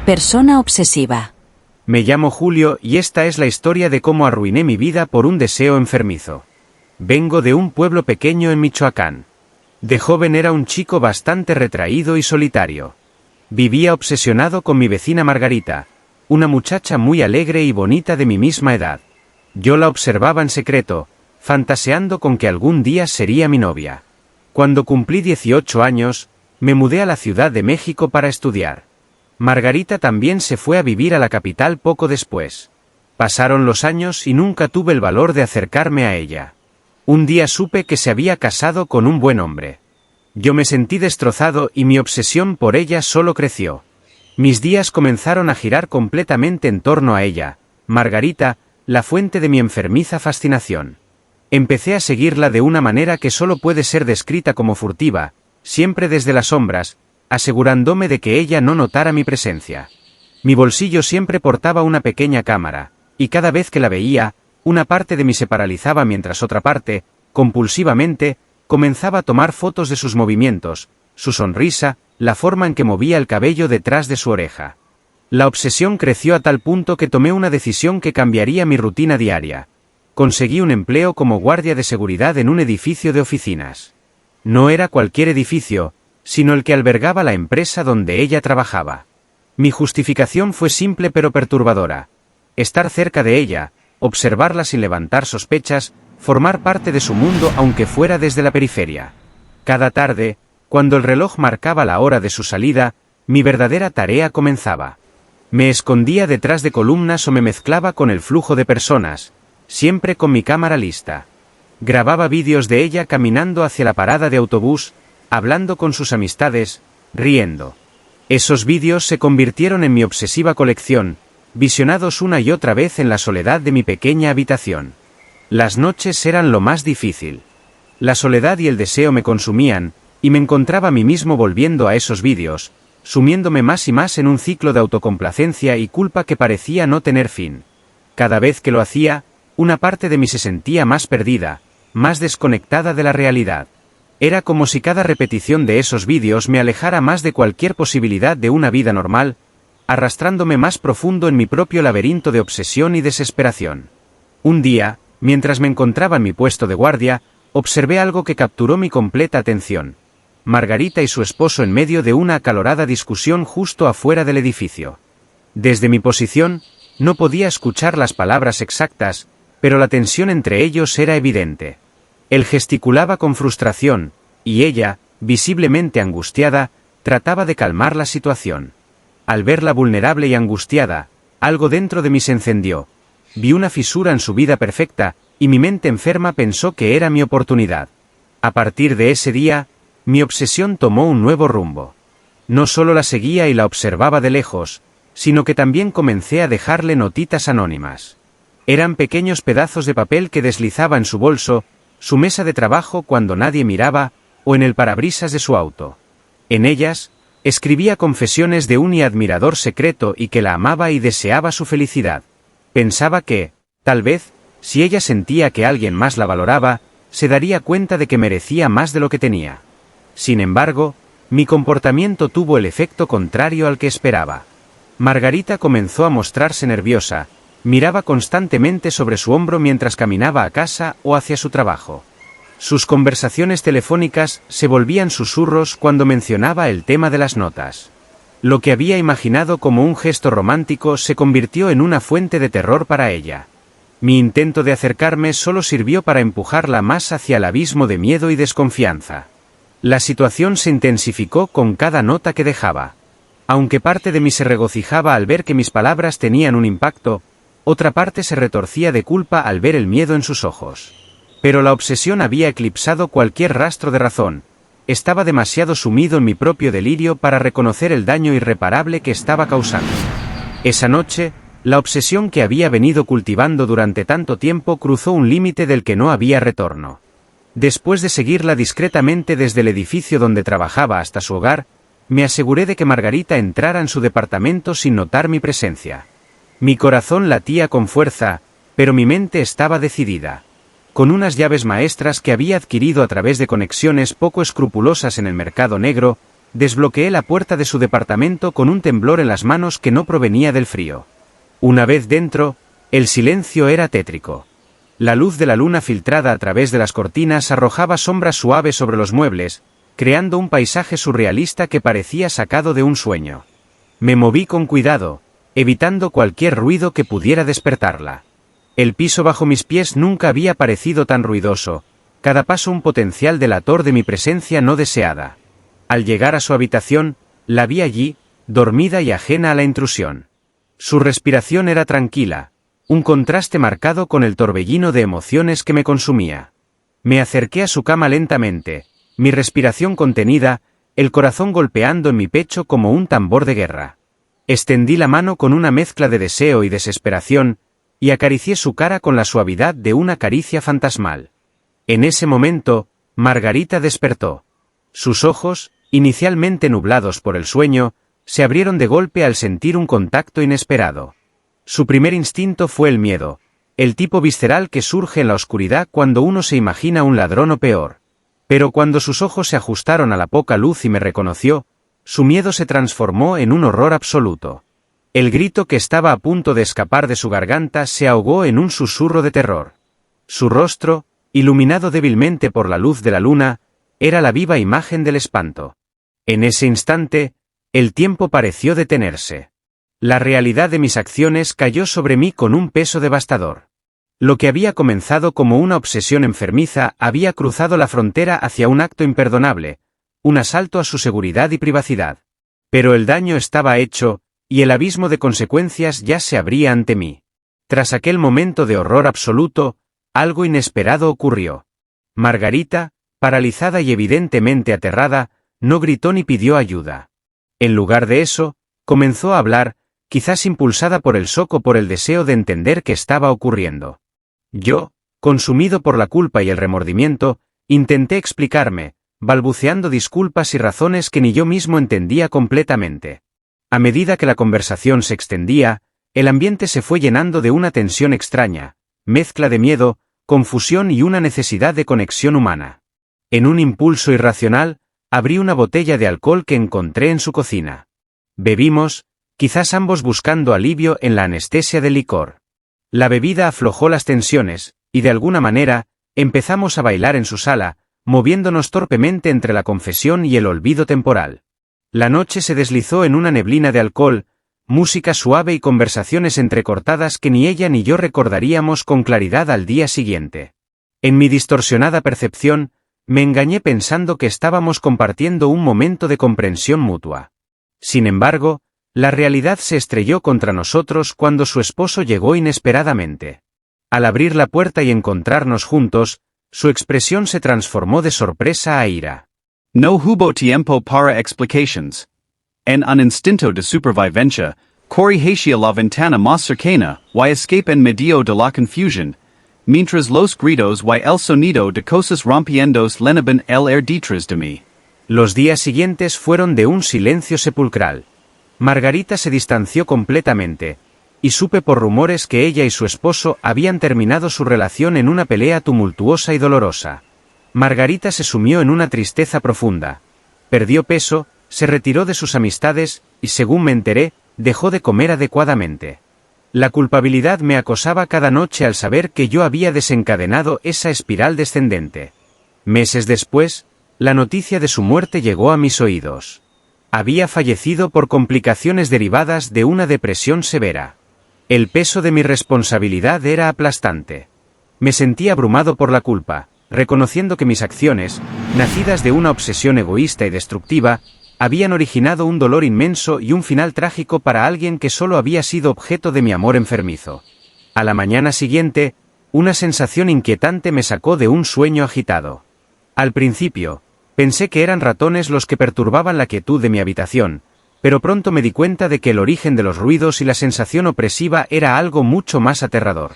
Persona obsesiva. Me llamo Julio y esta es la historia de cómo arruiné mi vida por un deseo enfermizo. Vengo de un pueblo pequeño en Michoacán. De joven era un chico bastante retraído y solitario. Vivía obsesionado con mi vecina Margarita, una muchacha muy alegre y bonita de mi misma edad. Yo la observaba en secreto, fantaseando con que algún día sería mi novia. Cuando cumplí 18 años, me mudé a la Ciudad de México para estudiar. Margarita también se fue a vivir a la capital poco después. Pasaron los años y nunca tuve el valor de acercarme a ella. Un día supe que se había casado con un buen hombre. Yo me sentí destrozado y mi obsesión por ella solo creció. Mis días comenzaron a girar completamente en torno a ella, Margarita, la fuente de mi enfermiza fascinación. Empecé a seguirla de una manera que solo puede ser descrita como furtiva, siempre desde las sombras, asegurándome de que ella no notara mi presencia. Mi bolsillo siempre portaba una pequeña cámara, y cada vez que la veía, una parte de mí se paralizaba mientras otra parte, compulsivamente, comenzaba a tomar fotos de sus movimientos, su sonrisa, la forma en que movía el cabello detrás de su oreja. La obsesión creció a tal punto que tomé una decisión que cambiaría mi rutina diaria. Conseguí un empleo como guardia de seguridad en un edificio de oficinas. No era cualquier edificio, sino el que albergaba la empresa donde ella trabajaba. Mi justificación fue simple pero perturbadora. Estar cerca de ella, observarla sin levantar sospechas, formar parte de su mundo aunque fuera desde la periferia. Cada tarde, cuando el reloj marcaba la hora de su salida, mi verdadera tarea comenzaba. Me escondía detrás de columnas o me mezclaba con el flujo de personas, siempre con mi cámara lista. Grababa vídeos de ella caminando hacia la parada de autobús, hablando con sus amistades, riendo. Esos vídeos se convirtieron en mi obsesiva colección, visionados una y otra vez en la soledad de mi pequeña habitación. Las noches eran lo más difícil. La soledad y el deseo me consumían, y me encontraba a mí mismo volviendo a esos vídeos, sumiéndome más y más en un ciclo de autocomplacencia y culpa que parecía no tener fin. Cada vez que lo hacía, una parte de mí se sentía más perdida, más desconectada de la realidad. Era como si cada repetición de esos vídeos me alejara más de cualquier posibilidad de una vida normal, arrastrándome más profundo en mi propio laberinto de obsesión y desesperación. Un día, mientras me encontraba en mi puesto de guardia, observé algo que capturó mi completa atención. Margarita y su esposo en medio de una acalorada discusión justo afuera del edificio. Desde mi posición, no podía escuchar las palabras exactas, pero la tensión entre ellos era evidente. Él gesticulaba con frustración, y ella, visiblemente angustiada, trataba de calmar la situación. Al verla vulnerable y angustiada, algo dentro de mí se encendió. Vi una fisura en su vida perfecta, y mi mente enferma pensó que era mi oportunidad. A partir de ese día, mi obsesión tomó un nuevo rumbo. No solo la seguía y la observaba de lejos, sino que también comencé a dejarle notitas anónimas. Eran pequeños pedazos de papel que deslizaba en su bolso, su mesa de trabajo cuando nadie miraba, o en el parabrisas de su auto. En ellas, escribía confesiones de un admirador secreto y que la amaba y deseaba su felicidad. Pensaba que, tal vez, si ella sentía que alguien más la valoraba, se daría cuenta de que merecía más de lo que tenía. Sin embargo, mi comportamiento tuvo el efecto contrario al que esperaba. Margarita comenzó a mostrarse nerviosa, miraba constantemente sobre su hombro mientras caminaba a casa o hacia su trabajo. Sus conversaciones telefónicas se volvían susurros cuando mencionaba el tema de las notas. Lo que había imaginado como un gesto romántico se convirtió en una fuente de terror para ella. Mi intento de acercarme solo sirvió para empujarla más hacia el abismo de miedo y desconfianza. La situación se intensificó con cada nota que dejaba. Aunque parte de mí se regocijaba al ver que mis palabras tenían un impacto, otra parte se retorcía de culpa al ver el miedo en sus ojos. Pero la obsesión había eclipsado cualquier rastro de razón. Estaba demasiado sumido en mi propio delirio para reconocer el daño irreparable que estaba causando. Esa noche, la obsesión que había venido cultivando durante tanto tiempo cruzó un límite del que no había retorno. Después de seguirla discretamente desde el edificio donde trabajaba hasta su hogar, me aseguré de que Margarita entrara en su departamento sin notar mi presencia. Mi corazón latía con fuerza, pero mi mente estaba decidida. Con unas llaves maestras que había adquirido a través de conexiones poco escrupulosas en el mercado negro, desbloqueé la puerta de su departamento con un temblor en las manos que no provenía del frío. Una vez dentro, el silencio era tétrico. La luz de la luna filtrada a través de las cortinas arrojaba sombras suaves sobre los muebles, creando un paisaje surrealista que parecía sacado de un sueño. Me moví con cuidado, evitando cualquier ruido que pudiera despertarla. El piso bajo mis pies nunca había parecido tan ruidoso, cada paso un potencial delator de mi presencia no deseada. Al llegar a su habitación, la vi allí, dormida y ajena a la intrusión. Su respiración era tranquila, un contraste marcado con el torbellino de emociones que me consumía. Me acerqué a su cama lentamente, mi respiración contenida, el corazón golpeando en mi pecho como un tambor de guerra. Extendí la mano con una mezcla de deseo y desesperación, y acaricié su cara con la suavidad de una caricia fantasmal. En ese momento, Margarita despertó. Sus ojos, inicialmente nublados por el sueño, se abrieron de golpe al sentir un contacto inesperado. Su primer instinto fue el miedo, el tipo visceral que surge en la oscuridad cuando uno se imagina un ladrón o peor. Pero cuando sus ojos se ajustaron a la poca luz y me reconoció, su miedo se transformó en un horror absoluto. El grito que estaba a punto de escapar de su garganta se ahogó en un susurro de terror. Su rostro, iluminado débilmente por la luz de la luna, era la viva imagen del espanto. En ese instante, el tiempo pareció detenerse. La realidad de mis acciones cayó sobre mí con un peso devastador. Lo que había comenzado como una obsesión enfermiza había cruzado la frontera hacia un acto imperdonable, un asalto a su seguridad y privacidad. Pero el daño estaba hecho, y el abismo de consecuencias ya se abría ante mí. Tras aquel momento de horror absoluto, algo inesperado ocurrió. Margarita, paralizada y evidentemente aterrada, no gritó ni pidió ayuda. En lugar de eso, comenzó a hablar, quizás impulsada por el shock o por el deseo de entender qué estaba ocurriendo. Yo, consumido por la culpa y el remordimiento, intenté explicarme, balbuceando disculpas y razones que ni yo mismo entendía completamente. A medida que la conversación se extendía, el ambiente se fue llenando de una tensión extraña, mezcla de miedo, confusión y una necesidad de conexión humana. En un impulso irracional, abrí una botella de alcohol que encontré en su cocina. Bebimos, quizás ambos buscando alivio en la anestesia del licor. La bebida aflojó las tensiones, y de alguna manera, empezamos a bailar en su sala, moviéndonos torpemente entre la confesión y el olvido temporal. La noche se deslizó en una neblina de alcohol, música suave y conversaciones entrecortadas que ni ella ni yo recordaríamos con claridad al día siguiente. En mi distorsionada percepción, me engañé pensando que estábamos compartiendo un momento de comprensión mutua. Sin embargo, la realidad se estrelló contra nosotros cuando su esposo llegó inesperadamente. Al abrir la puerta y encontrarnos juntos, su expresión se transformó de sorpresa a ira. No hubo tiempo para explications. En un instinto de supervivencia, corrí hacia la ventana más cercana, y escape en medio de la confusión, mientras los gritos y el sonido de cosas rompiendos llenaban el aire detrás de mí. Los días siguientes fueron de un silencio sepulcral. Margarita se distanció completamente, y supe por rumores que ella y su esposo habían terminado su relación en una pelea tumultuosa y dolorosa. Margarita se sumió en una tristeza profunda. Perdió peso, se retiró de sus amistades, y según me enteré, dejó de comer adecuadamente. La culpabilidad me acosaba cada noche al saber que yo había desencadenado esa espiral descendente. Meses después, la noticia de su muerte llegó a mis oídos. Había fallecido por complicaciones derivadas de una depresión severa. El peso de mi responsabilidad era aplastante. Me sentí abrumado por la culpa, reconociendo que mis acciones, nacidas de una obsesión egoísta y destructiva, habían originado un dolor inmenso y un final trágico para alguien que solo había sido objeto de mi amor enfermizo. A la mañana siguiente, una sensación inquietante me sacó de un sueño agitado. Al principio, pensé que eran ratones los que perturbaban la quietud de mi habitación, pero pronto me di cuenta de que el origen de los ruidos y la sensación opresiva era algo mucho más aterrador.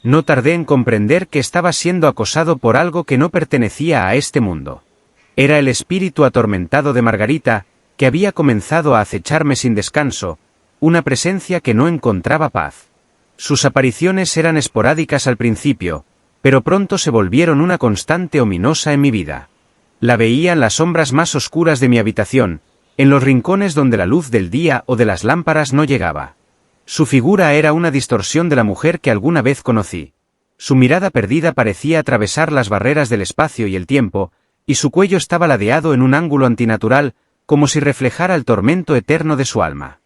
No tardé en comprender que estaba siendo acosado por algo que no pertenecía a este mundo. Era el espíritu atormentado de Margarita, que había comenzado a acecharme sin descanso, una presencia que no encontraba paz. Sus apariciones eran esporádicas al principio, pero pronto se volvieron una constante ominosa en mi vida. La veía en las sombras más oscuras de mi habitación, en los rincones donde la luz del día o de las lámparas no llegaba. Su figura era una distorsión de la mujer que alguna vez conocí. Su mirada perdida parecía atravesar las barreras del espacio y el tiempo, y su cuello estaba ladeado en un ángulo antinatural, como si reflejara el tormento eterno de su alma.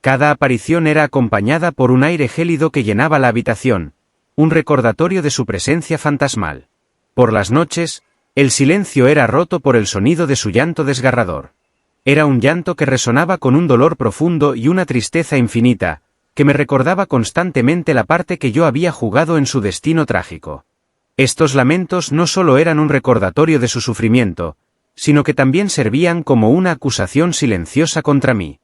Cada aparición era acompañada por un aire gélido que llenaba la habitación, un recordatorio de su presencia fantasmal. Por las noches, el silencio era roto por el sonido de su llanto desgarrador. Era un llanto que resonaba con un dolor profundo y una tristeza infinita, que me recordaba constantemente la parte que yo había jugado en su destino trágico. Estos lamentos no solo eran un recordatorio de su sufrimiento, sino que también servían como una acusación silenciosa contra mí.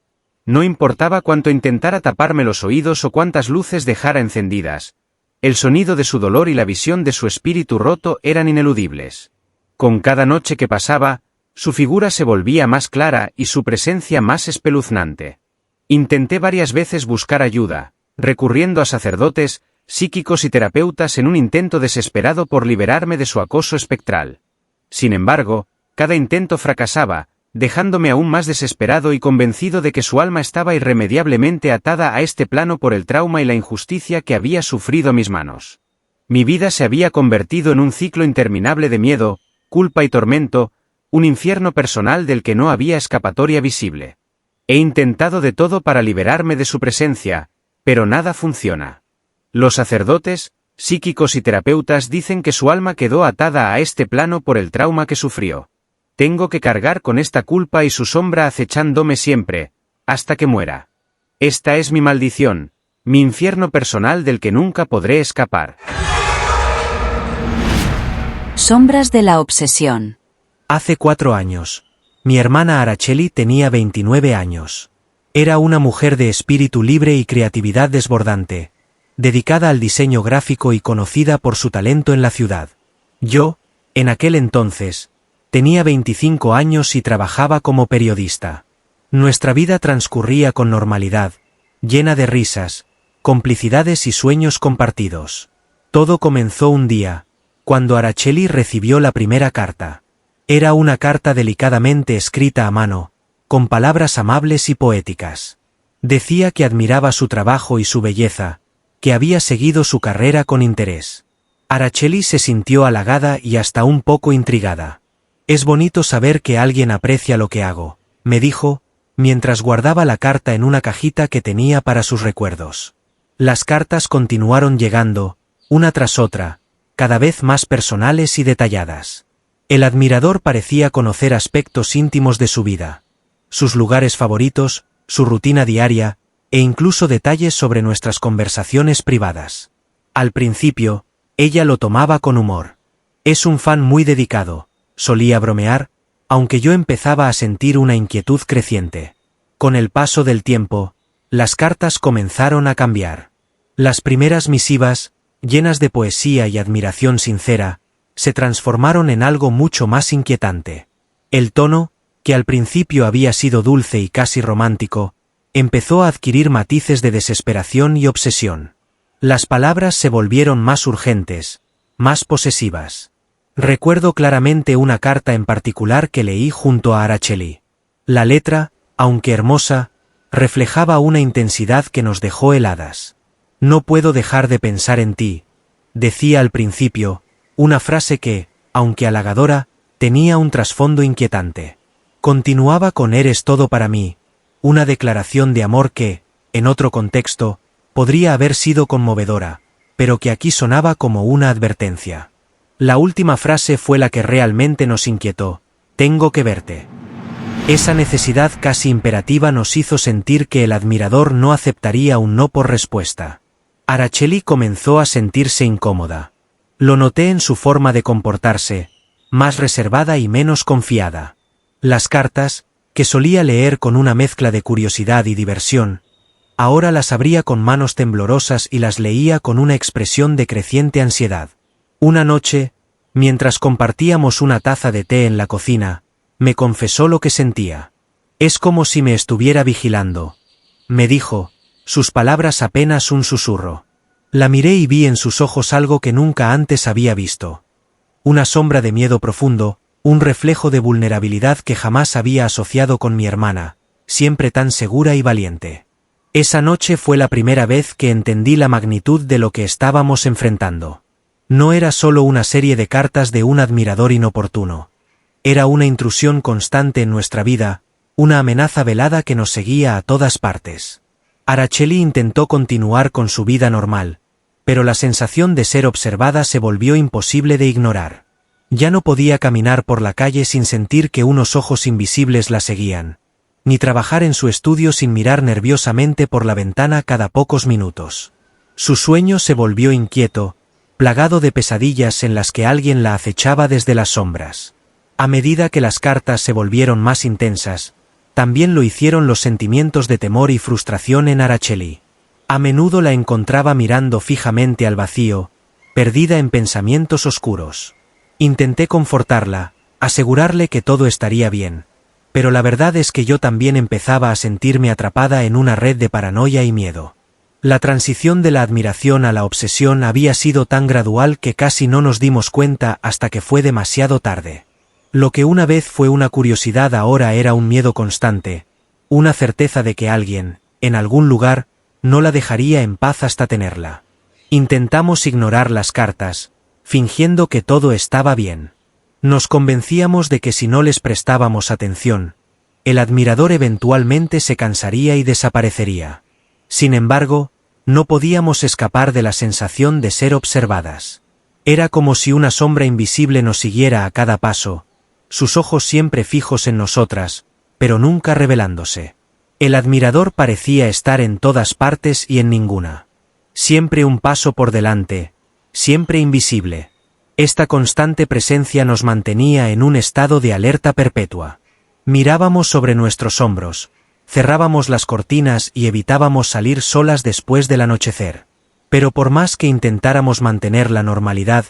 No importaba cuánto intentara taparme los oídos o cuántas luces dejara encendidas, el sonido de su dolor y la visión de su espíritu roto eran ineludibles. Con cada noche que pasaba, su figura se volvía más clara y su presencia más espeluznante. Intenté varias veces buscar ayuda, recurriendo a sacerdotes, psíquicos y terapeutas en un intento desesperado por liberarme de su acoso espectral. Sin embargo, cada intento fracasaba, dejándome aún más desesperado y convencido de que su alma estaba irremediablemente atada a este plano por el trauma y la injusticia que había sufrido a mis manos. Mi vida se había convertido en un ciclo interminable de miedo, culpa y tormento, un infierno personal del que no había escapatoria visible. He intentado de todo para liberarme de su presencia, pero nada funciona. Los sacerdotes, psíquicos y terapeutas dicen que su alma quedó atada a este plano por el trauma que sufrió. Tengo que cargar con esta culpa y su sombra acechándome siempre, hasta que muera. Esta es mi maldición, mi infierno personal del que nunca podré escapar. Sombras de la obsesión. Hace 4 años. Mi hermana Araceli tenía 29 años. Era una mujer de espíritu libre y creatividad desbordante, dedicada al diseño gráfico y conocida por su talento en la ciudad. Yo, en aquel entonces, tenía 25 años y trabajaba como periodista. Nuestra vida transcurría con normalidad, llena de risas, complicidades y sueños compartidos. Todo comenzó un día, cuando Araceli recibió la primera carta. Era una carta delicadamente escrita a mano, con palabras amables y poéticas. Decía que admiraba su trabajo y su belleza, que había seguido su carrera con interés. Araceli se sintió halagada y hasta un poco intrigada. «Es bonito saber que alguien aprecia lo que hago», me dijo, mientras guardaba la carta en una cajita que tenía para sus recuerdos. Las cartas continuaron llegando, una tras otra, cada vez más personales y detalladas. El admirador parecía conocer aspectos íntimos de su vida, sus lugares favoritos, su rutina diaria, e incluso detalles sobre nuestras conversaciones privadas. Al principio, ella lo tomaba con humor. «Es un fan muy dedicado», solía bromear, aunque yo empezaba a sentir una inquietud creciente. Con el paso del tiempo, las cartas comenzaron a cambiar. Las primeras misivas, llenas de poesía y admiración sincera, se transformaron en algo mucho más inquietante. El tono, que al principio había sido dulce y casi romántico, empezó a adquirir matices de desesperación y obsesión. Las palabras se volvieron más urgentes, más posesivas. Recuerdo claramente una carta en particular que leí junto a Araceli. La letra, aunque hermosa, reflejaba una intensidad que nos dejó heladas. «No puedo dejar de pensar en ti», decía al principio, una frase que, aunque halagadora, tenía un trasfondo inquietante. Continuaba con «Eres todo para mí», una declaración de amor que, en otro contexto, podría haber sido conmovedora, pero que aquí sonaba como una advertencia. La última frase fue la que realmente nos inquietó: «Tengo que verte». Esa necesidad casi imperativa nos hizo sentir que el admirador no aceptaría un no por respuesta. Araceli comenzó a sentirse incómoda. Lo noté en su forma de comportarse, más reservada y menos confiada. Las cartas, que solía leer con una mezcla de curiosidad y diversión, ahora las abría con manos temblorosas y las leía con una expresión de creciente ansiedad. Una noche, mientras compartíamos una taza de té en la cocina, me confesó lo que sentía. «Es como si me estuviera vigilando», me dijo, sus palabras apenas un susurro. La miré y vi en sus ojos algo que nunca antes había visto. Una sombra de miedo profundo, un reflejo de vulnerabilidad que jamás había asociado con mi hermana, siempre tan segura y valiente. Esa noche fue la primera vez que entendí la magnitud de lo que estábamos enfrentando. No era solo una serie de cartas de un admirador inoportuno. Era una intrusión constante en nuestra vida, una amenaza velada que nos seguía a todas partes. Araceli intentó continuar con su vida normal, pero la sensación de ser observada se volvió imposible de ignorar. Ya no podía caminar por la calle sin sentir que unos ojos invisibles la seguían, ni trabajar en su estudio sin mirar nerviosamente por la ventana cada pocos minutos. Su sueño se volvió inquieto, plagado de pesadillas en las que alguien la acechaba desde las sombras. A medida que las cartas se volvieron más intensas, también lo hicieron los sentimientos de temor y frustración en Araceli. A menudo la encontraba mirando fijamente al vacío, perdida en pensamientos oscuros. Intenté confortarla, asegurarle que todo estaría bien, pero la verdad es que yo también empezaba a sentirme atrapada en una red de paranoia y miedo. La transición de la admiración a la obsesión había sido tan gradual que casi no nos dimos cuenta hasta que fue demasiado tarde. Lo que una vez fue una curiosidad ahora era un miedo constante, una certeza de que alguien, en algún lugar, no la dejaría en paz hasta tenerla. Intentamos ignorar las cartas, fingiendo que todo estaba bien. Nos convencíamos de que si no les prestábamos atención, el admirador eventualmente se cansaría y desaparecería. Sin embargo, no podíamos escapar de la sensación de ser observadas. Era como si una sombra invisible nos siguiera a cada paso, sus ojos siempre fijos en nosotras, pero nunca revelándose. El admirador parecía estar en todas partes y en ninguna. Siempre un paso por delante, siempre invisible. Esta constante presencia nos mantenía en un estado de alerta perpetua. Mirábamos sobre nuestros hombros, cerrábamos las cortinas y evitábamos salir solas después del anochecer. Pero por más que intentáramos mantener la normalidad,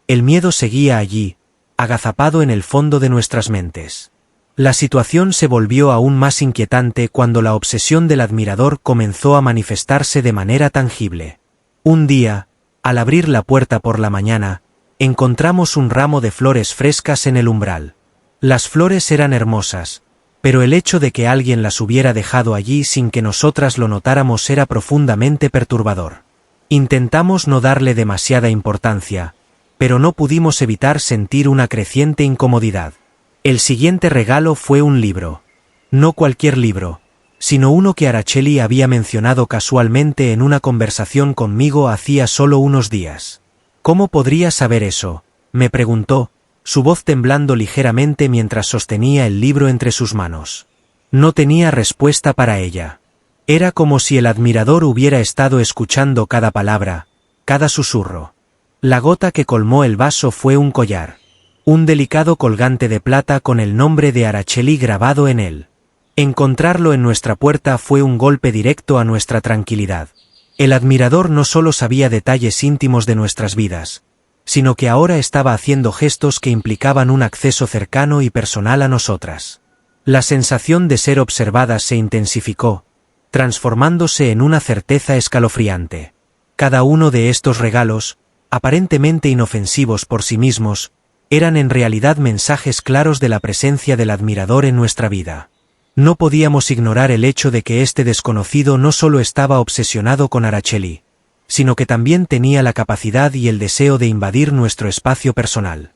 el miedo seguía allí, agazapado en el fondo de nuestras mentes. La situación se volvió aún más inquietante cuando la obsesión del admirador comenzó a manifestarse de manera tangible. Un día, al abrir la puerta por la mañana, encontramos un ramo de flores frescas en el umbral. Las flores eran hermosas, pero el hecho de que alguien las hubiera dejado allí sin que nosotras lo notáramos era profundamente perturbador. Intentamos no darle demasiada importancia, pero no pudimos evitar sentir una creciente incomodidad. El siguiente regalo fue un libro. No cualquier libro, sino uno que Araceli había mencionado casualmente en una conversación conmigo hacía solo unos días. ¿Cómo podría saber eso?, me preguntó, su voz temblando ligeramente mientras sostenía el libro entre sus manos. No tenía respuesta para ella. Era como si el admirador hubiera estado escuchando cada palabra, cada susurro. La gota que colmó el vaso fue un collar. Un delicado colgante de plata con el nombre de Araceli grabado en él. Encontrarlo en nuestra puerta fue un golpe directo a nuestra tranquilidad. El admirador no solo sabía detalles íntimos de nuestras vidas, sino que ahora estaba haciendo gestos que implicaban un acceso cercano y personal a nosotras. La sensación de ser observadas se intensificó, transformándose en una certeza escalofriante. Cada uno de estos regalos, aparentemente inofensivos por sí mismos, eran en realidad mensajes claros de la presencia del admirador en nuestra vida. No podíamos ignorar el hecho de que este desconocido no solo estaba obsesionado con Araceli, sino que también tenía la capacidad y el deseo de invadir nuestro espacio personal.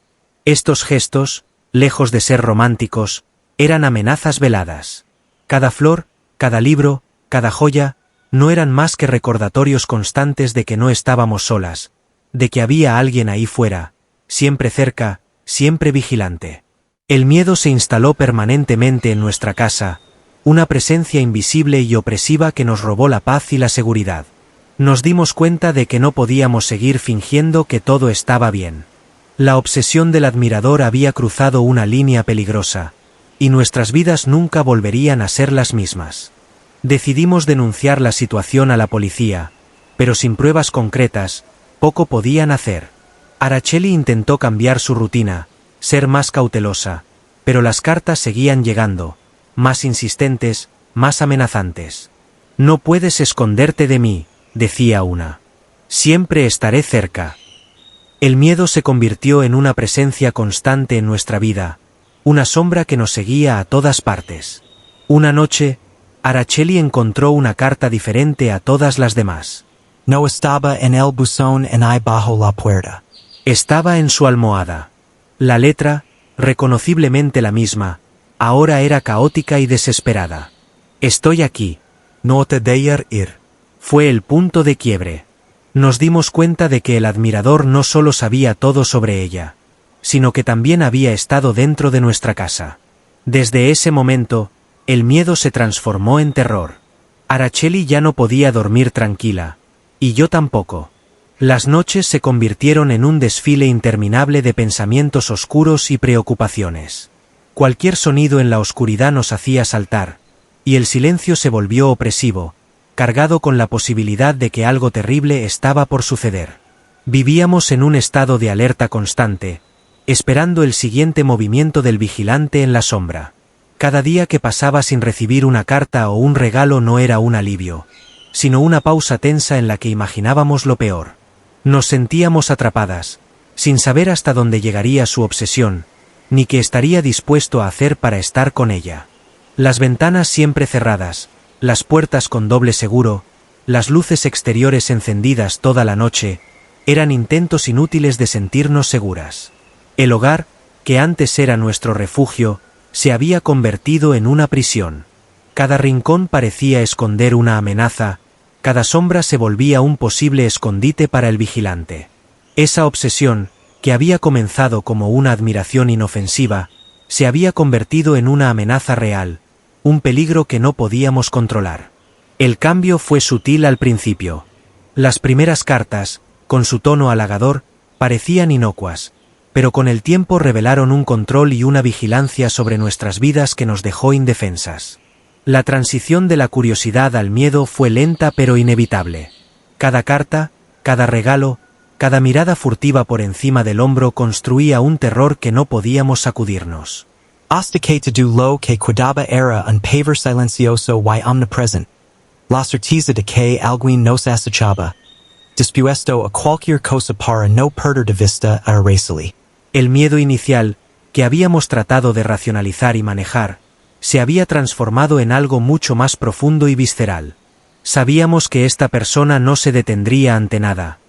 Estos gestos, lejos de ser románticos, eran amenazas veladas. Cada flor, cada libro, cada joya, no eran más que recordatorios constantes de que no estábamos solas, de que había alguien ahí fuera, siempre cerca, siempre vigilante. El miedo se instaló permanentemente en nuestra casa, una presencia invisible y opresiva que nos robó la paz y la seguridad. Nos dimos cuenta de que no podíamos seguir fingiendo que todo estaba bien. La obsesión del admirador había cruzado una línea peligrosa, y nuestras vidas nunca volverían a ser las mismas. Decidimos denunciar la situación a la policía, pero sin pruebas concretas, poco podían hacer. Araceli intentó cambiar su rutina, ser más cautelosa, pero las cartas seguían llegando, más insistentes, más amenazantes. No puedes esconderte de mí, decía una. Siempre estaré cerca. El miedo se convirtió en una presencia constante en nuestra vida, una sombra que nos seguía a todas partes. Una noche, Araceli encontró una carta diferente a todas las demás. No estaba en el buzón en ahí bajo la puerta. Estaba en su almohada. La letra, reconociblemente la misma, ahora era caótica y desesperada. Estoy aquí. No te dejes ir. Fue el punto de quiebre. Nos dimos cuenta de que el admirador no solo sabía todo sobre ella, sino que también había estado dentro de nuestra casa. Desde ese momento, el miedo se transformó en terror. Araceli ya no podía dormir tranquila, y yo tampoco. Las noches se convirtieron en un desfile interminable de pensamientos oscuros y preocupaciones. Cualquier sonido en la oscuridad nos hacía saltar, y el silencio se volvió opresivo, cargado con la posibilidad de que algo terrible estaba por suceder. Vivíamos en un estado de alerta constante, esperando el siguiente movimiento del vigilante en la sombra. Cada día que pasaba sin recibir una carta o un regalo no era un alivio, sino una pausa tensa en la que imaginábamos lo peor. Nos sentíamos atrapadas, sin saber hasta dónde llegaría su obsesión, ni qué estaría dispuesto a hacer para estar con ella. Las ventanas siempre cerradas, las puertas con doble seguro, las luces exteriores encendidas toda la noche, eran intentos inútiles de sentirnos seguras. El hogar, que antes era nuestro refugio, se había convertido en una prisión. Cada rincón parecía esconder una amenaza, cada sombra se volvía un posible escondite para el vigilante. Esa obsesión, que había comenzado como una admiración inofensiva, se había convertido en una amenaza real, un peligro que no podíamos controlar. El cambio fue sutil al principio. Las primeras cartas, con su tono halagador, parecían inocuas, pero con el tiempo revelaron un control y una vigilancia sobre nuestras vidas que nos dejó indefensas. La transición de la curiosidad al miedo fue lenta pero inevitable. Cada carta, cada regalo, cada mirada furtiva por encima del hombro construía un terror que no podíamos sacudirnos. Hasta que te do lo que cuidaba era un paver silencioso y omnipresent. La certeza de que alguien nos acechaba, dispuesto a cualquier cosa para no perder de vista a Araceli. El miedo inicial, que habíamos tratado de racionalizar y manejar, se había transformado en algo mucho más profundo y visceral. Sabíamos que esta persona no se detendría ante nada,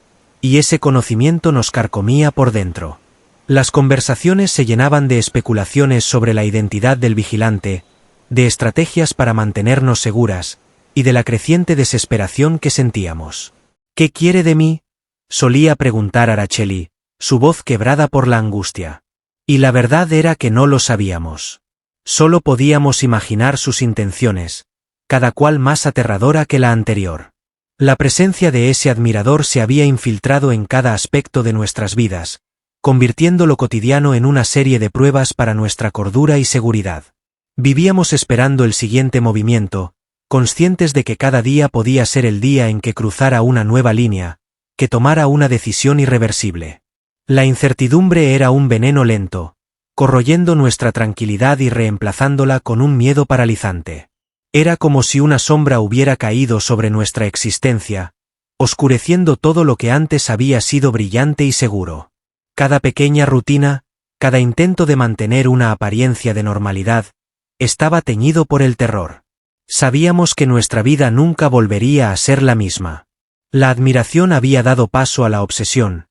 y ese conocimiento nos carcomía por dentro. Las conversaciones se llenaban de especulaciones sobre la identidad del vigilante, de estrategias para mantenernos seguras, y de la creciente desesperación que sentíamos. ¿Qué quiere de mí?, solía preguntar Araceli, su voz quebrada por la angustia. Y la verdad era que no lo sabíamos. Solo podíamos imaginar sus intenciones, cada cual más aterradora que la anterior. La presencia de ese admirador se había infiltrado en cada aspecto de nuestras vidas, convirtiendo lo cotidiano en una serie de pruebas para nuestra cordura y seguridad. Vivíamos esperando el siguiente movimiento, conscientes de que cada día podía ser el día en que cruzara una nueva línea, que tomara una decisión irreversible. La incertidumbre era un veneno lento, corroyendo nuestra tranquilidad y reemplazándola con un miedo paralizante. Era como si una sombra hubiera caído sobre nuestra existencia, oscureciendo todo lo que antes había sido brillante y seguro. Cada pequeña rutina, cada intento de mantener una apariencia de normalidad, estaba teñido por el terror. Sabíamos que nuestra vida nunca volvería a ser la misma. La admiración había dado paso a la obsesión,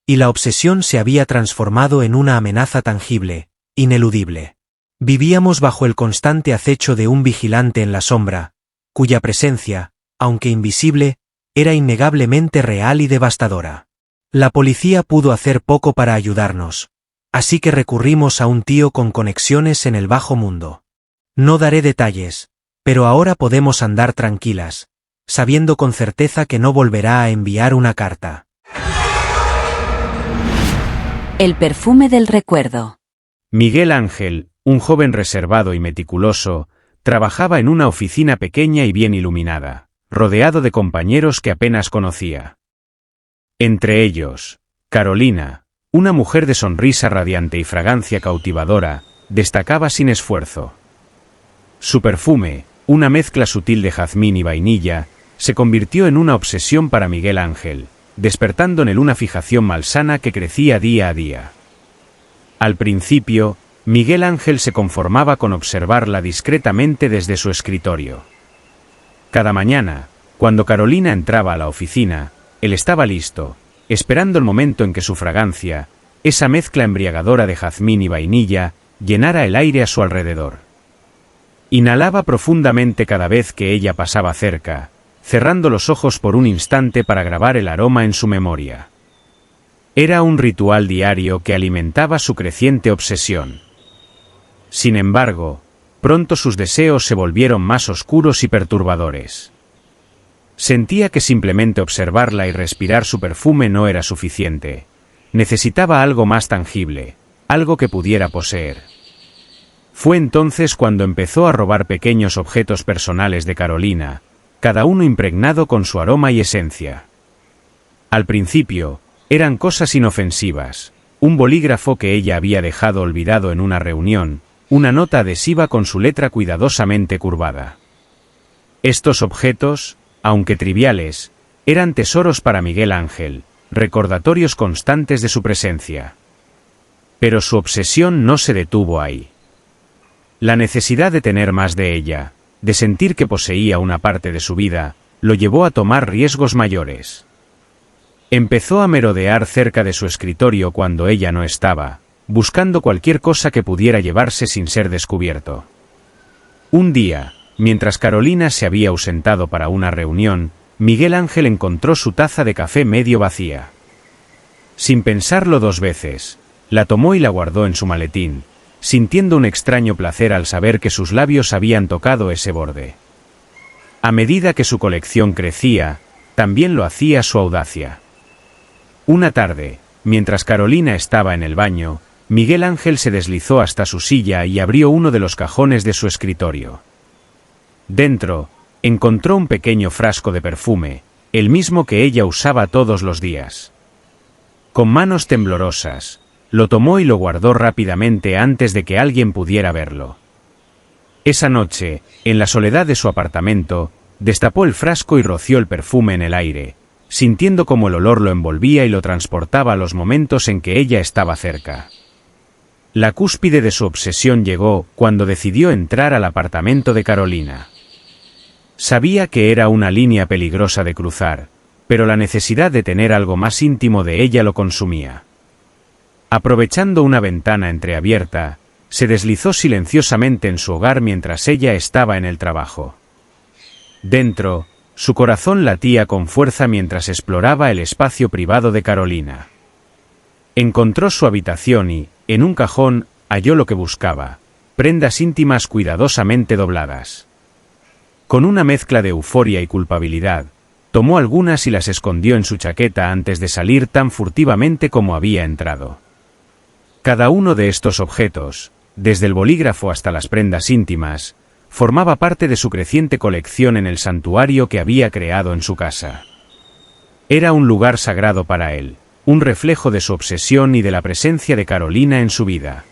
y la obsesión se había transformado en una amenaza tangible, ineludible. Vivíamos bajo el constante acecho de un vigilante en la sombra, cuya presencia, aunque invisible, era innegablemente real y devastadora. La policía pudo hacer poco para ayudarnos, así que recurrimos a un tío con conexiones en el bajo mundo. No daré detalles, pero ahora podemos andar tranquilas, sabiendo con certeza que no volverá a enviar una carta. El perfume del recuerdo. Miguel Ángel, un joven reservado y meticuloso, trabajaba en una oficina pequeña y bien iluminada, rodeado de compañeros que apenas conocía. Entre ellos, Carolina, una mujer de sonrisa radiante y fragancia cautivadora, destacaba sin esfuerzo. Su perfume, una mezcla sutil de jazmín y vainilla, se convirtió en una obsesión para Miguel Ángel, despertando en él una fijación malsana que crecía día a día. Al principio, Miguel Ángel se conformaba con observarla discretamente desde su escritorio. Cada mañana, cuando Carolina entraba a la oficina, él estaba listo, esperando el momento en que su fragancia, esa mezcla embriagadora de jazmín y vainilla, llenara el aire a su alrededor. Inhalaba profundamente cada vez que ella pasaba cerca, cerrando los ojos por un instante para grabar el aroma en su memoria. Era un ritual diario que alimentaba su creciente obsesión. Sin embargo, pronto sus deseos se volvieron más oscuros y perturbadores. Sentía que simplemente observarla y respirar su perfume no era suficiente. Necesitaba algo más tangible, algo que pudiera poseer. Fue entonces cuando empezó a robar pequeños objetos personales de Carolina, cada uno impregnado con su aroma y esencia. Al principio, eran cosas inofensivas, un bolígrafo que ella había dejado olvidado en una reunión, una nota adhesiva con su letra cuidadosamente curvada. Estos objetos, aunque triviales, eran tesoros para Miguel Ángel, recordatorios constantes de su presencia. Pero su obsesión no se detuvo ahí. La necesidad de tener más de ella, de sentir que poseía una parte de su vida, lo llevó a tomar riesgos mayores. Empezó a merodear cerca de su escritorio cuando ella no estaba, buscando cualquier cosa que pudiera llevarse sin ser descubierto. Un día, mientras Carolina se había ausentado para una reunión, Miguel Ángel encontró su taza de café medio vacía. Sin pensarlo dos veces, la tomó y la guardó en su maletín, sintiendo un extraño placer al saber que sus labios habían tocado ese borde. A medida que su colección crecía, también lo hacía su audacia. Una tarde, mientras Carolina estaba en el baño, Miguel Ángel se deslizó hasta su silla y abrió uno de los cajones de su escritorio. Dentro, encontró un pequeño frasco de perfume, el mismo que ella usaba todos los días. Con manos temblorosas, lo tomó y lo guardó rápidamente antes de que alguien pudiera verlo. Esa noche, en la soledad de su apartamento, destapó el frasco y roció el perfume en el aire, sintiendo cómo el olor lo envolvía y lo transportaba a los momentos en que ella estaba cerca. La cúspide de su obsesión llegó cuando decidió entrar al apartamento de Carolina. Sabía que era una línea peligrosa de cruzar, pero la necesidad de tener algo más íntimo de ella lo consumía. Aprovechando una ventana entreabierta, se deslizó silenciosamente en su hogar mientras ella estaba en el trabajo. Dentro, su corazón latía con fuerza mientras exploraba el espacio privado de Carolina. Encontró su habitación y, en un cajón, halló lo que buscaba, prendas íntimas cuidadosamente dobladas. Con una mezcla de euforia y culpabilidad, tomó algunas y las escondió en su chaqueta antes de salir tan furtivamente como había entrado. Cada uno de estos objetos, desde el bolígrafo hasta las prendas íntimas, formaba parte de su creciente colección en el santuario que había creado en su casa. Era un lugar sagrado para él, un reflejo de su obsesión y de la presencia de Carolina en su vida.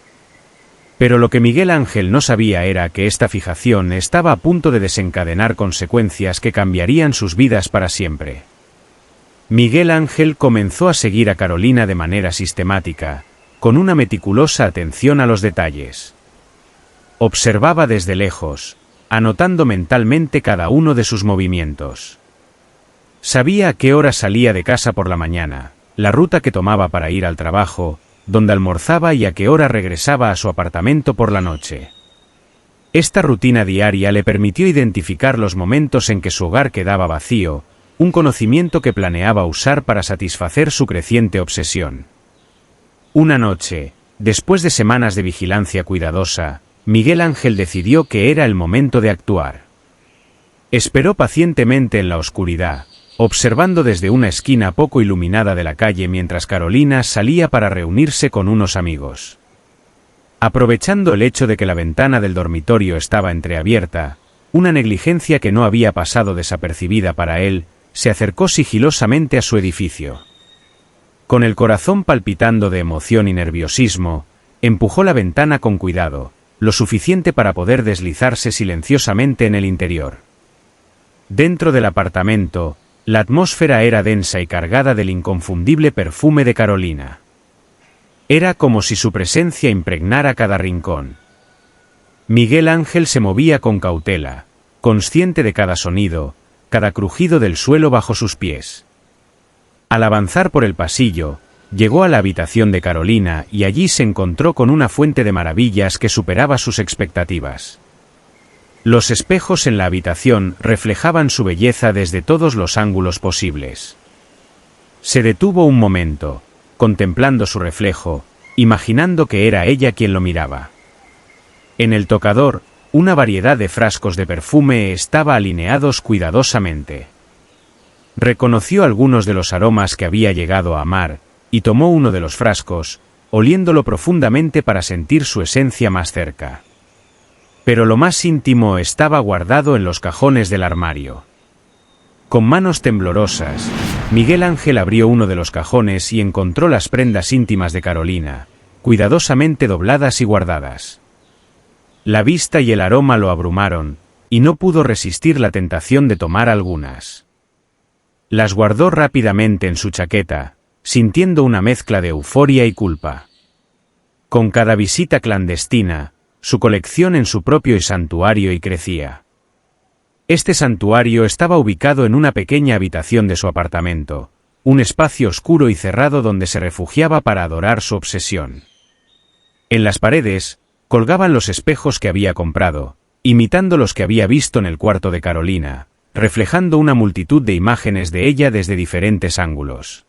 Pero lo que Miguel Ángel no sabía era que esta fijación estaba a punto de desencadenar consecuencias que cambiarían sus vidas para siempre. Miguel Ángel comenzó a seguir a Carolina de manera sistemática, con una meticulosa atención a los detalles. Observaba desde lejos, anotando mentalmente cada uno de sus movimientos. Sabía a qué hora salía de casa por la mañana, la ruta que tomaba para ir al trabajo, dónde almorzaba y a qué hora regresaba a su apartamento por la noche. Esta rutina diaria le permitió identificar los momentos en que su hogar quedaba vacío, un conocimiento que planeaba usar para satisfacer su creciente obsesión. Una noche, después de semanas de vigilancia cuidadosa, Miguel Ángel decidió que era el momento de actuar. Esperó pacientemente en la oscuridad, observando desde una esquina poco iluminada de la calle mientras Carolina salía para reunirse con unos amigos. Aprovechando el hecho de que la ventana del dormitorio estaba entreabierta, una negligencia que no había pasado desapercibida para él, se acercó sigilosamente a su edificio. Con el corazón palpitando de emoción y nerviosismo, empujó la ventana con cuidado, lo suficiente para poder deslizarse silenciosamente en el interior. Dentro del apartamento, la atmósfera era densa y cargada del inconfundible perfume de Carolina. Era como si su presencia impregnara cada rincón. Miguel Ángel se movía con cautela, consciente de cada sonido, cada crujido del suelo bajo sus pies. Al avanzar por el pasillo, llegó a la habitación de Carolina y allí se encontró con una fuente de maravillas que superaba sus expectativas. Los espejos en la habitación reflejaban su belleza desde todos los ángulos posibles. Se detuvo un momento, contemplando su reflejo, imaginando que era ella quien lo miraba. En el tocador, una variedad de frascos de perfume estaba alineados cuidadosamente. Reconoció algunos de los aromas que había llegado a amar, y tomó uno de los frascos, oliéndolo profundamente para sentir su esencia más cerca. Pero lo más íntimo estaba guardado en los cajones del armario. Con manos temblorosas, Miguel Ángel abrió uno de los cajones y encontró las prendas íntimas de Carolina, cuidadosamente dobladas y guardadas. La vista y el aroma lo abrumaron, y no pudo resistir la tentación de tomar algunas. Las guardó rápidamente en su chaqueta, sintiendo una mezcla de euforia y culpa. Con cada visita clandestina, su colección en su propio santuario y crecía. Este santuario estaba ubicado en una pequeña habitación de su apartamento, un espacio oscuro y cerrado donde se refugiaba para adorar su obsesión. En las paredes, colgaban los espejos que había comprado, imitando los que había visto en el cuarto de Carolina, reflejando una multitud de imágenes de ella desde diferentes ángulos.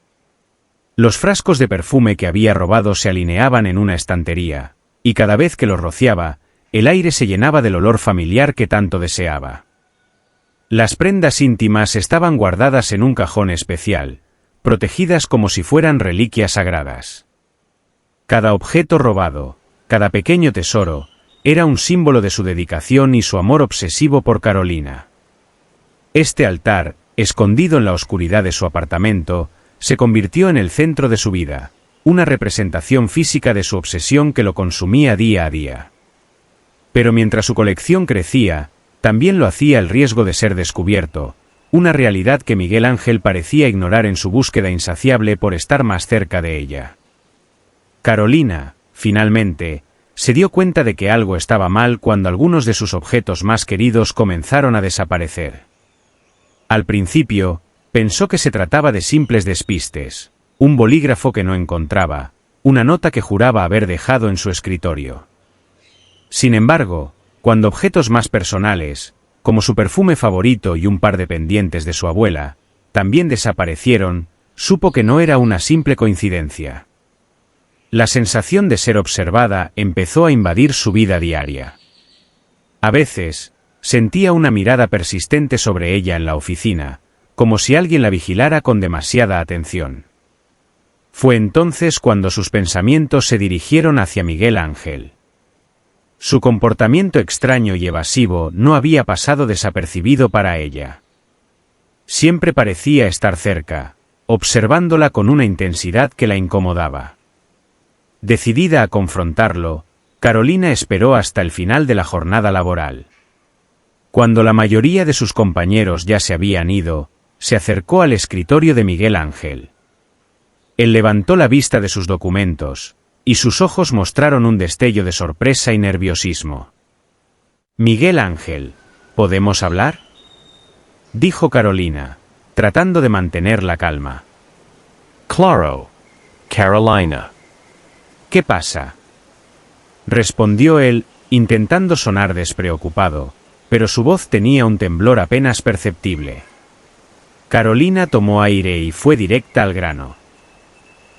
Los frascos de perfume que había robado se alineaban en una estantería, y cada vez que los rociaba, el aire se llenaba del olor familiar que tanto deseaba. Las prendas íntimas estaban guardadas en un cajón especial, protegidas como si fueran reliquias sagradas. Cada objeto robado, cada pequeño tesoro, era un símbolo de su dedicación y su amor obsesivo por Carolina. Este altar, escondido en la oscuridad de su apartamento, se convirtió en el centro de su vida, una representación física de su obsesión que lo consumía día a día. Pero mientras su colección crecía, también lo hacía el riesgo de ser descubierto, una realidad que Miguel Ángel parecía ignorar en su búsqueda insaciable por estar más cerca de ella. Carolina, finalmente, se dio cuenta de que algo estaba mal cuando algunos de sus objetos más queridos comenzaron a desaparecer. Al principio, pensó que se trataba de simples despistes, un bolígrafo que no encontraba, una nota que juraba haber dejado en su escritorio. Sin embargo, cuando objetos más personales, como su perfume favorito y un par de pendientes de su abuela, también desaparecieron, supo que no era una simple coincidencia. La sensación de ser observada empezó a invadir su vida diaria. A veces, sentía una mirada persistente sobre ella en la oficina, como si alguien la vigilara con demasiada atención. Fue entonces cuando sus pensamientos se dirigieron hacia Miguel Ángel. Su comportamiento extraño y evasivo no había pasado desapercibido para ella. Siempre parecía estar cerca, observándola con una intensidad que la incomodaba. Decidida a confrontarlo, Carolina esperó hasta el final de la jornada laboral. Cuando la mayoría de sus compañeros ya se habían ido, se acercó al escritorio de Miguel Ángel. Él levantó la vista de sus documentos, y sus ojos mostraron un destello de sorpresa y nerviosismo. «Miguel Ángel, ¿podemos hablar?», dijo Carolina, tratando de mantener la calma. «Claro, Carolina». «¿Qué pasa?», respondió él, intentando sonar despreocupado, pero su voz tenía un temblor apenas perceptible. Carolina tomó aire y fue directa al grano.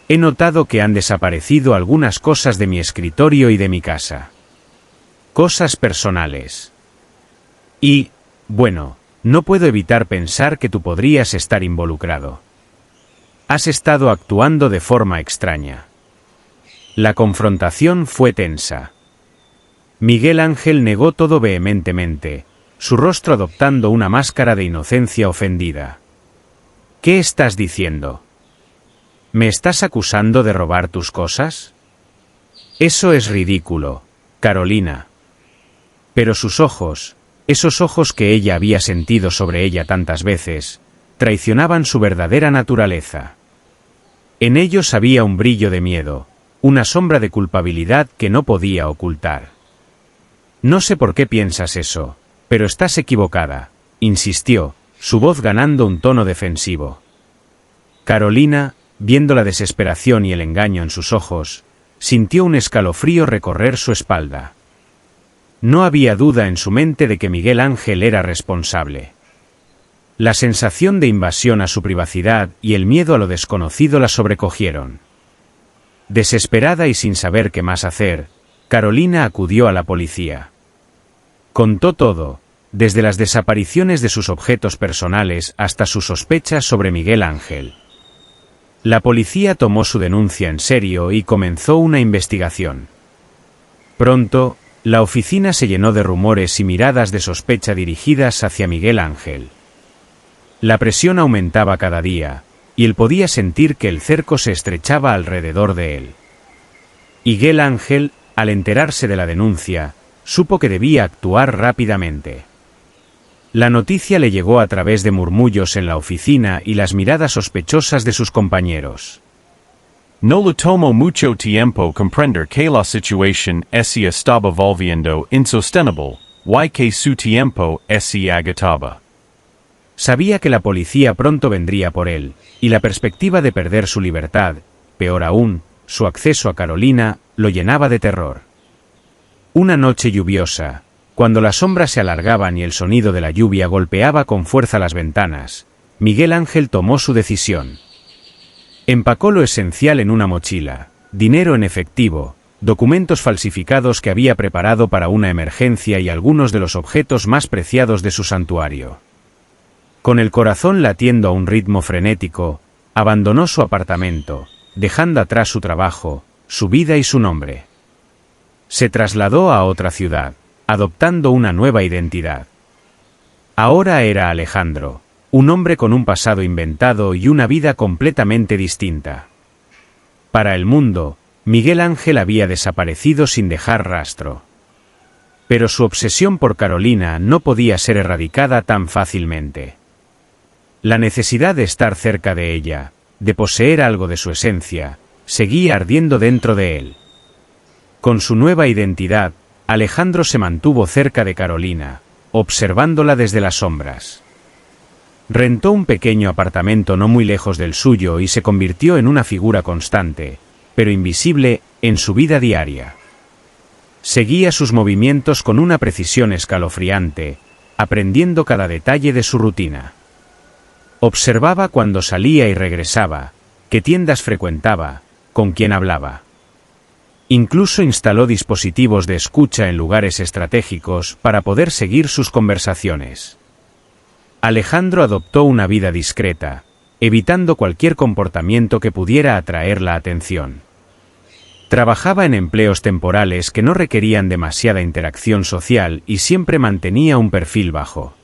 «He notado que han desaparecido algunas cosas de mi escritorio y de mi casa. Cosas personales. Y, bueno, no puedo evitar pensar que tú podrías estar involucrado. Has estado actuando de forma extraña». La confrontación fue tensa. Miguel Ángel negó todo vehementemente, su rostro adoptando una máscara de inocencia ofendida. «¿Qué estás diciendo? ¿Me estás acusando de robar tus cosas? Eso es ridículo, Carolina». Pero sus ojos, esos ojos que ella había sentido sobre ella tantas veces, traicionaban su verdadera naturaleza. En ellos había un brillo de miedo, una sombra de culpabilidad que no podía ocultar. No sé por qué piensas eso, pero estás equivocada, insistió, su voz ganando un tono defensivo. Carolina, viendo la desesperación y el engaño en sus ojos, sintió un escalofrío recorrer su espalda. No había duda en su mente de que Miguel Ángel era responsable. La sensación de invasión a su privacidad y el miedo a lo desconocido la sobrecogieron. Desesperada y sin saber qué más hacer, Carolina acudió a la policía. Contó todo, desde las desapariciones de sus objetos personales hasta sus sospechas sobre Miguel Ángel. La policía tomó su denuncia en serio y comenzó una investigación. Pronto, la oficina se llenó de rumores y miradas de sospecha dirigidas hacia Miguel Ángel. La presión aumentaba cada día, y él podía sentir que el cerco se estrechaba alrededor de él. Miguel Ángel, al enterarse de la denuncia, supo que debía actuar rápidamente. La noticia le llegó a través de murmullos en la oficina y las miradas sospechosas de sus compañeros. No lo tomo mucho tiempo comprender que la situación se estaba volviendo insostenible, y que su tiempo se agotaba. Sabía que la policía pronto vendría por él, y la perspectiva de perder su libertad, peor aún, su acceso a Carolina, lo llenaba de terror. Una noche lluviosa, cuando las sombras se alargaban y el sonido de la lluvia golpeaba con fuerza las ventanas, Miguel Ángel tomó su decisión. Empacó lo esencial en una mochila, dinero en efectivo, documentos falsificados que había preparado para una emergencia y algunos de los objetos más preciados de su santuario. Con el corazón latiendo a un ritmo frenético, abandonó su apartamento, dejando atrás su trabajo, su vida y su nombre. Se trasladó a otra ciudad, adoptando una nueva identidad. Ahora era Alejandro, un hombre con un pasado inventado y una vida completamente distinta. Para el mundo, Miguel Ángel había desaparecido sin dejar rastro. Pero su obsesión por Carolina no podía ser erradicada tan fácilmente. La necesidad de estar cerca de ella, de poseer algo de su esencia, seguía ardiendo dentro de él. Con su nueva identidad, Alejandro se mantuvo cerca de Carolina, observándola desde las sombras. Rentó un pequeño apartamento no muy lejos del suyo y se convirtió en una figura constante, pero invisible, en su vida diaria. Seguía sus movimientos con una precisión escalofriante, aprendiendo cada detalle de su rutina. Observaba cuando salía y regresaba, qué tiendas frecuentaba, con quién hablaba. Incluso instaló dispositivos de escucha en lugares estratégicos para poder seguir sus conversaciones. Alejandro adoptó una vida discreta, evitando cualquier comportamiento que pudiera atraer la atención. Trabajaba en empleos temporales que no requerían demasiada interacción social y siempre mantenía un perfil bajo.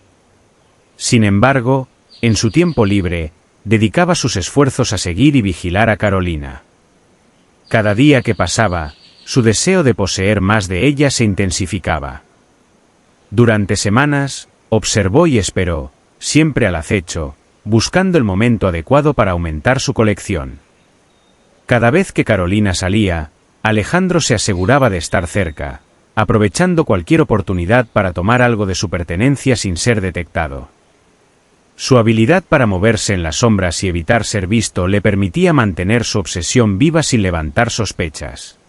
Sin embargo, en su tiempo libre, dedicaba sus esfuerzos a seguir y vigilar a Carolina. Cada día que pasaba, su deseo de poseer más de ella se intensificaba. Durante semanas, observó y esperó, siempre al acecho, buscando el momento adecuado para aumentar su colección. Cada vez que Carolina salía, Alejandro se aseguraba de estar cerca, aprovechando cualquier oportunidad para tomar algo de su pertenencia sin ser detectado. Su habilidad para moverse en las sombras y evitar ser visto le permitía mantener su obsesión viva sin levantar sospechas.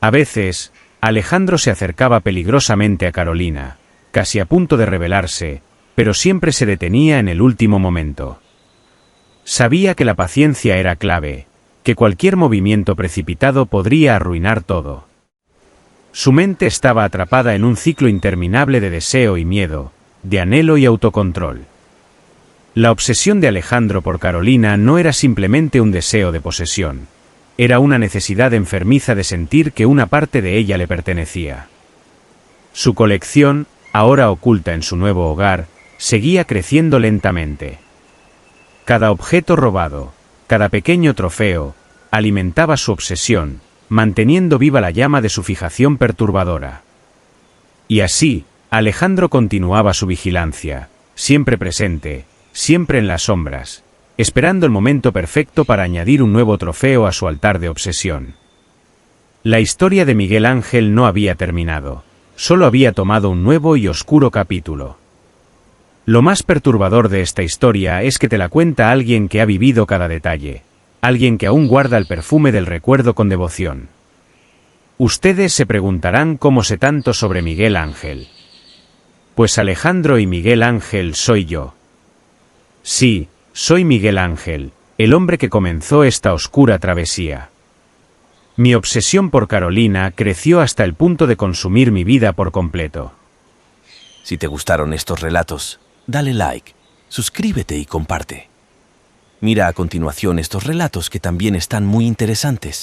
A veces, Alejandro se acercaba peligrosamente a Carolina, casi a punto de rebelarse, pero siempre se detenía en el último momento. Sabía que la paciencia era clave, que cualquier movimiento precipitado podría arruinar todo. Su mente estaba atrapada en un ciclo interminable de deseo y miedo, de anhelo y autocontrol. La obsesión de Alejandro por Carolina no era simplemente un deseo de posesión, era una necesidad enfermiza de sentir que una parte de ella le pertenecía. Su colección, ahora oculta en su nuevo hogar, seguía creciendo lentamente. Cada objeto robado, cada pequeño trofeo, alimentaba su obsesión, manteniendo viva la llama de su fijación perturbadora. Y así, Alejandro continuaba su vigilancia, siempre presente, siempre en las sombras, esperando el momento perfecto para añadir un nuevo trofeo a su altar de obsesión. La historia de Miguel Ángel no había terminado, solo había tomado un nuevo y oscuro capítulo. Lo más perturbador de esta historia es que te la cuenta alguien que ha vivido cada detalle, alguien que aún guarda el perfume del recuerdo con devoción. Ustedes se preguntarán cómo sé tanto sobre Miguel Ángel. Pues Alejandro y Miguel Ángel soy yo. Sí, soy Miguel Ángel, el hombre que comenzó esta oscura travesía. Mi obsesión por Carolina creció hasta el punto de consumir mi vida por completo. Si te gustaron estos relatos, dale like, suscríbete y comparte. Mira a continuación estos relatos que también están muy interesantes.